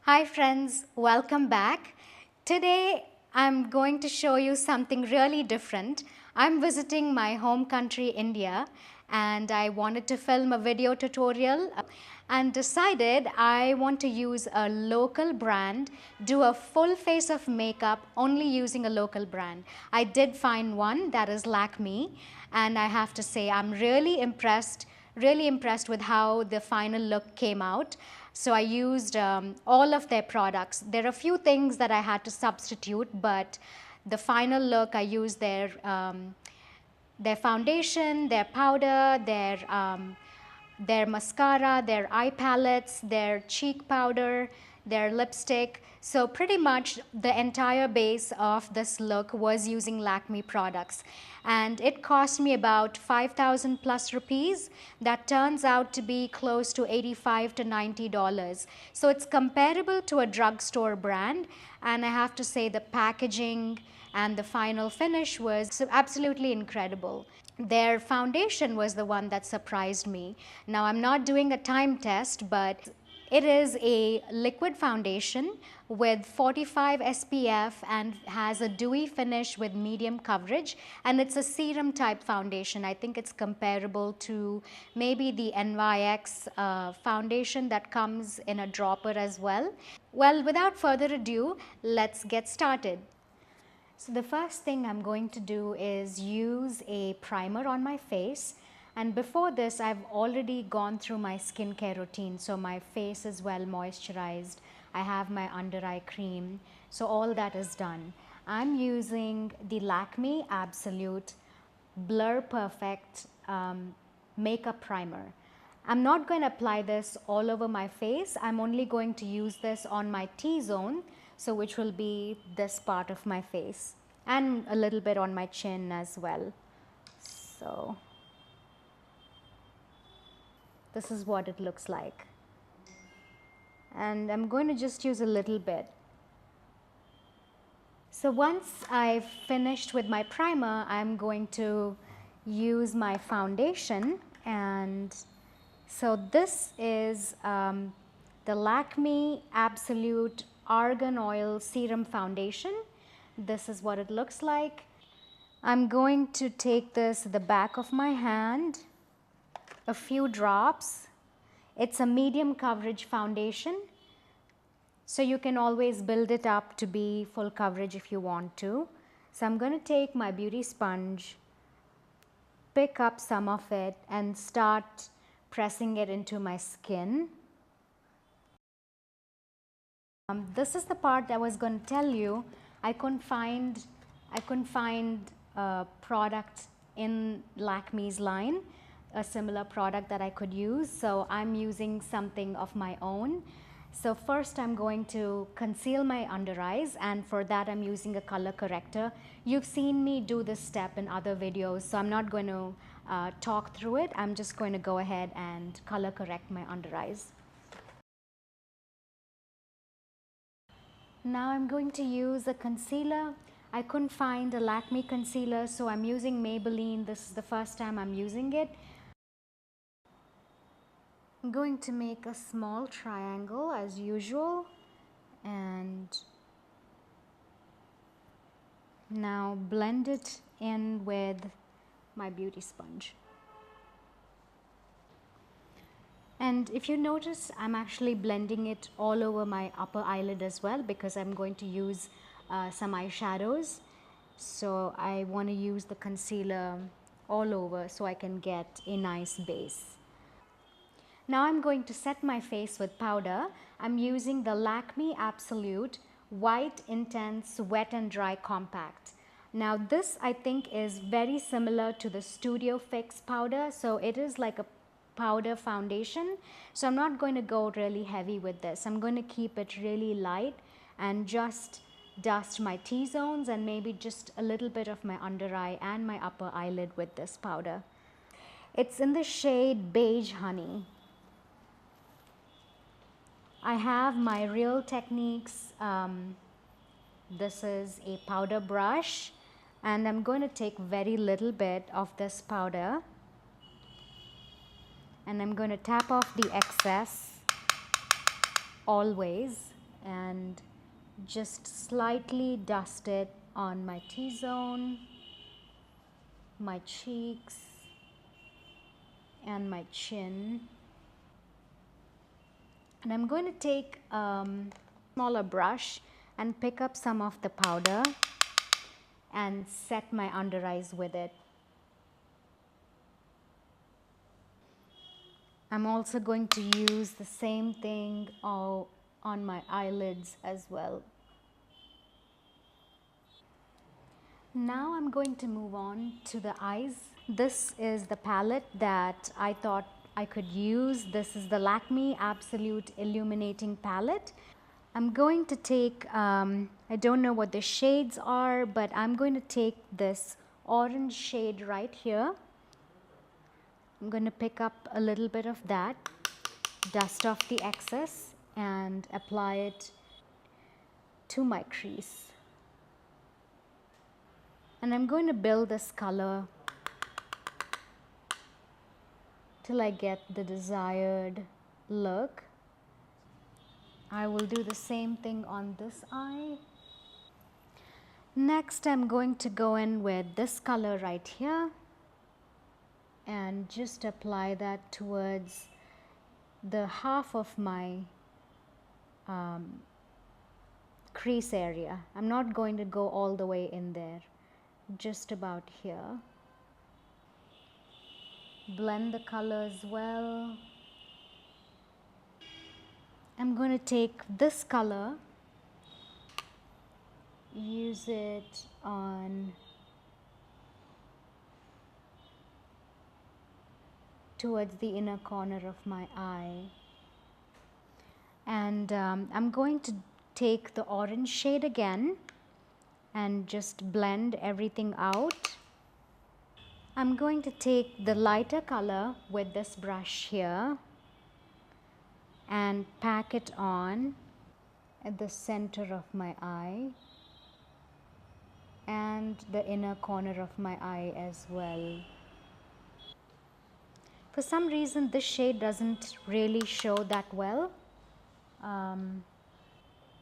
Hi friends, welcome back. Today I'm going to show you something really different. I'm visiting my home country India and I wanted to film a video tutorial and decided I want to use a local brand, do a full face of makeup only using a local brand. I did find one, that is Lakme, and I have to say I'm really impressed with how the final look came out. So I used all of their products. There are a few things that I had to substitute, but the final look I used their foundation, their powder, their mascara, their eye palettes, their cheek powder, their lipstick. So pretty much the entire base of this look was using Lakme products. And it cost me about 5,000 plus rupees. That turns out to be close to $85 to $90. So it's comparable to a drugstore brand. And I have to say the packaging and the final finish was absolutely incredible. Their foundation was the one that surprised me. Now I'm not doing a time test, but it is a liquid foundation with 45 SPF and has a dewy finish with medium coverage, and it's a serum type foundation. I think it's comparable to maybe the NYX foundation that comes in a dropper as well. Well, without further ado, let's get started. So the first thing I'm going to do is use a primer on my face, and before this I've already gone through my skincare routine, so my face is well moisturized. I have my under eye cream, so all that is done. I'm using the Lakme Absolute Blur Perfect makeup primer. I'm not going to apply this all over my face. I'm only going to use this on my T-zone, so which will be this part of my face, and a little bit on my chin as well. So this is what it looks like, and I'm going to just use a little bit. So once I've finished with my primer, I'm going to use my foundation, and so this is the Lakme Absolute Argan Oil Serum Foundation. This is what it looks like. I'm going to take this the back of my hand, a few drops. It's a medium coverage foundation, so you can always build it up to be full coverage if you want to. So I'm going to take my beauty sponge, pick up some of it and start pressing it into my skin. This is the part I was going to tell you. I couldn't find a product in Lakme's line, a similar product that I could use, so I'm using something of my own. So first I'm going to conceal my under eyes, and for that I'm using a color corrector. You've seen me do this step in other videos, so I'm not going to talk through it. I'm just going to go ahead and color correct my under eyes. Now I'm going to use a concealer. I couldn't find a Lakme concealer, so I'm using Maybelline. This is the first time I'm using it. I'm going to make a small triangle as usual, and now blend it in with my beauty sponge. And if you notice, I'm actually blending it all over my upper eyelid as well, because I'm going to use some eyeshadows. So I want to use the concealer all over so I can get a nice base. Now I'm going to set my face with powder. I'm using the Lakme Absolute White Intense Wet and Dry Compact. Now this I think is very similar to the Studio Fix powder, so it is like a powder foundation. So I'm not going to go really heavy with this. I'm going to keep it really light and just dust my T-zones and maybe just a little bit of my under eye and my upper eyelid with this powder. It's in the shade Beige Honey. I have my Real Techniques, this is a powder brush, and I'm going to take very little bit of this powder and I'm going to tap off the excess always, and just slightly dust it on my T-zone, my cheeks, and my chin. And I'm going to take a smaller brush and pick up some of the powder and set my under eyes with it. I'm also going to use the same thing on my eyelids as well. Now I'm going to move on to the eyes. This is the palette that I thought I could use. This is the Lakme Absolute Illuminating palette. I'm going to take, I don't know what the shades are, but I'm going to take this orange shade right here. I'm going to pick up a little bit of that, dust off the excess, and apply it to my crease. And I'm going to build this color till I get the desired look. I will do the same thing on this eye. Next, I'm going to go in with this color right here and just apply that towards the half of my crease area. I'm not going to go all the way in there, just about here. Blend the colors well. I'm going to take this color, use it on towards the inner corner of my eye. And I'm going to take the orange shade again and just blend everything out. I'm going to take the lighter color with this brush here and pack it on at the center of my eye and the inner corner of my eye as well. For some reason this shade doesn't really show that well,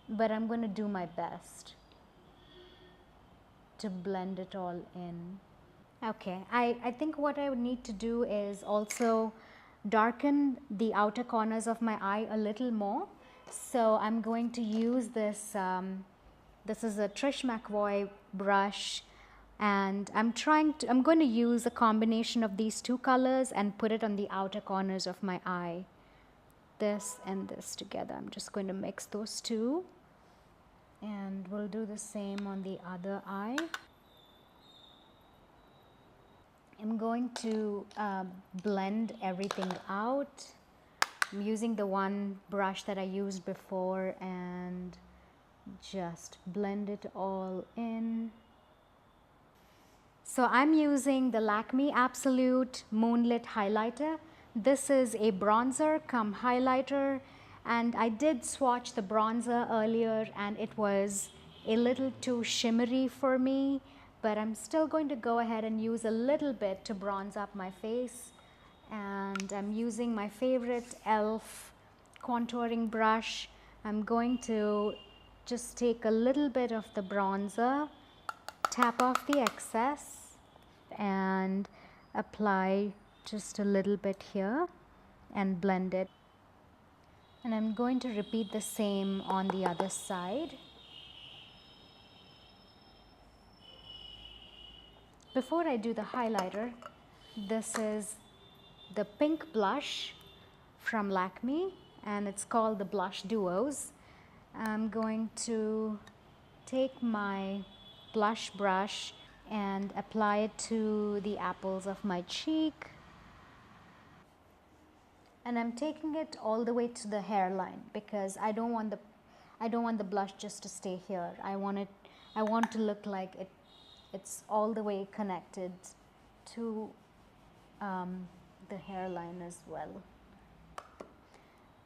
but I'm going to do my best to blend it all in. Okay, I think what I would need to do is also darken the outer corners of my eye a little more. So I'm going to use this, this is a Trish McVoy brush, and I'm going to use a combination of these two colors and put it on the outer corners of my eye. This and this together. I'm just going to mix those two, and we'll do the same on the other eye. I'm going to blend everything out. I'm using the one brush that I used before and just blend it all in. So I'm using the Lakme Absolute Moonlit highlighter. This is a bronzer come highlighter, and I did swatch the bronzer earlier and it was a little too shimmery for me, but I'm still going to go ahead and use a little bit to bronze up my face. And I'm using my favorite e.l.f. contouring brush. I'm going to just take a little bit of the bronzer, tap off the excess, and apply just a little bit here and blend it. And I'm going to repeat the same on the other side. Before I do the highlighter, this is the pink blush from Lakme, and it's called the Blush Duos. I'm going to take my blush brush and apply it to the apples of my cheek. And I'm taking it all the way to the hairline because I don't want the blush just to stay here. I want to look like it's all the way connected to the hairline as well.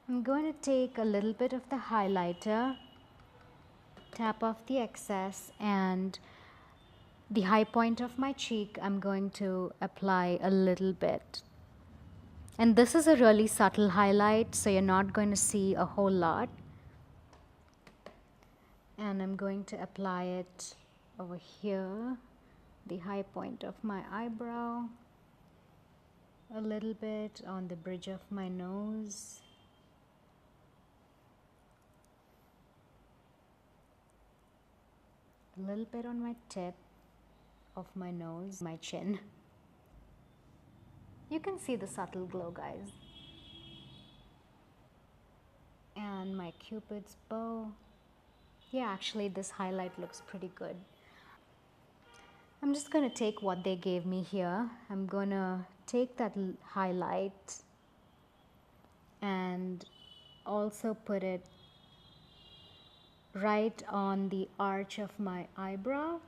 I'm going to take a little bit of the highlighter, tap off the excess, and the high point of my cheek I'm going to apply a little bit. And this is a really subtle highlight, so you're not going to see a whole lot. And I'm going to apply it over here, the high point of my eyebrow, a little bit on the bridge of my nose, a little bit on my tip of my nose, my chin. You can see the subtle glow, guys. And my Cupid's bow. Yeah, actually this highlight looks pretty good. I'm just going to take what they gave me here. I'm going to take that highlight and also put it right on the arch of my eyebrow.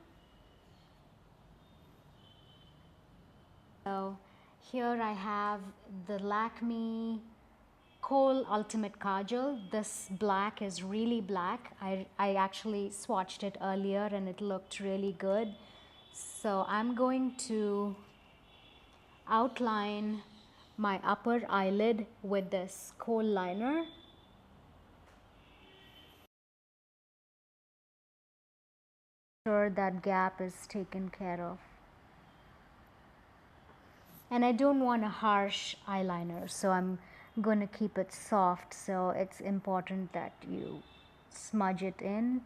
So here I have the Lakme Kohl Ultimate Kajal. This black is really black. I actually swatched it earlier and it looked really good. So I'm going to outline my upper eyelid with this kohl liner. Sure that gap is taken care of. And I don't want a harsh eyeliner, so I'm going to keep it soft. So it's important that you smudge it in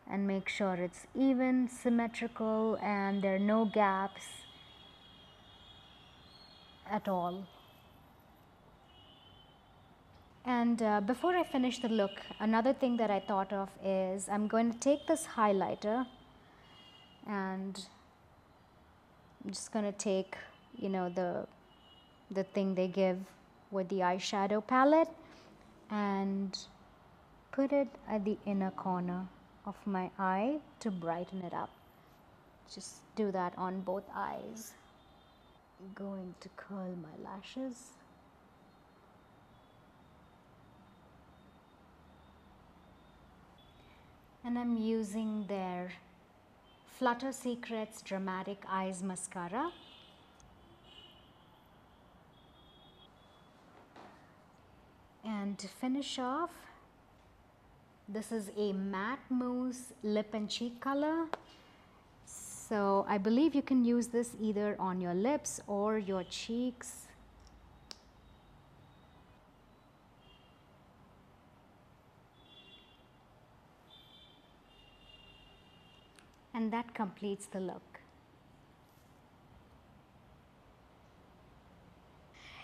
and make sure it's even, symmetrical, and there are no gaps at all. And before I finish the look, another thing that I thought of is I'm going to take this highlighter and I'm just going to take, you know, the thing they give with the eyeshadow palette and put it at the inner corner of my eye to brighten it up. Just do that on both eyes. I'm going to curl my lashes. And I'm using their Flutter Secrets Dramatic Eyes Mascara. And to finish off, this is a matte mousse lip and cheek color. So I believe you can use this either on your lips or your cheeks. And that completes the look.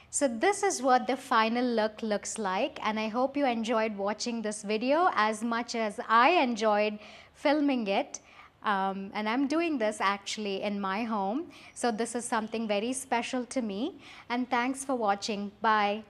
So this is what the final look looks like, and I hope you enjoyed watching this video as much as I enjoyed filming it. And I'm doing this actually in my home, so this is something very special to me. And thanks for watching. Bye.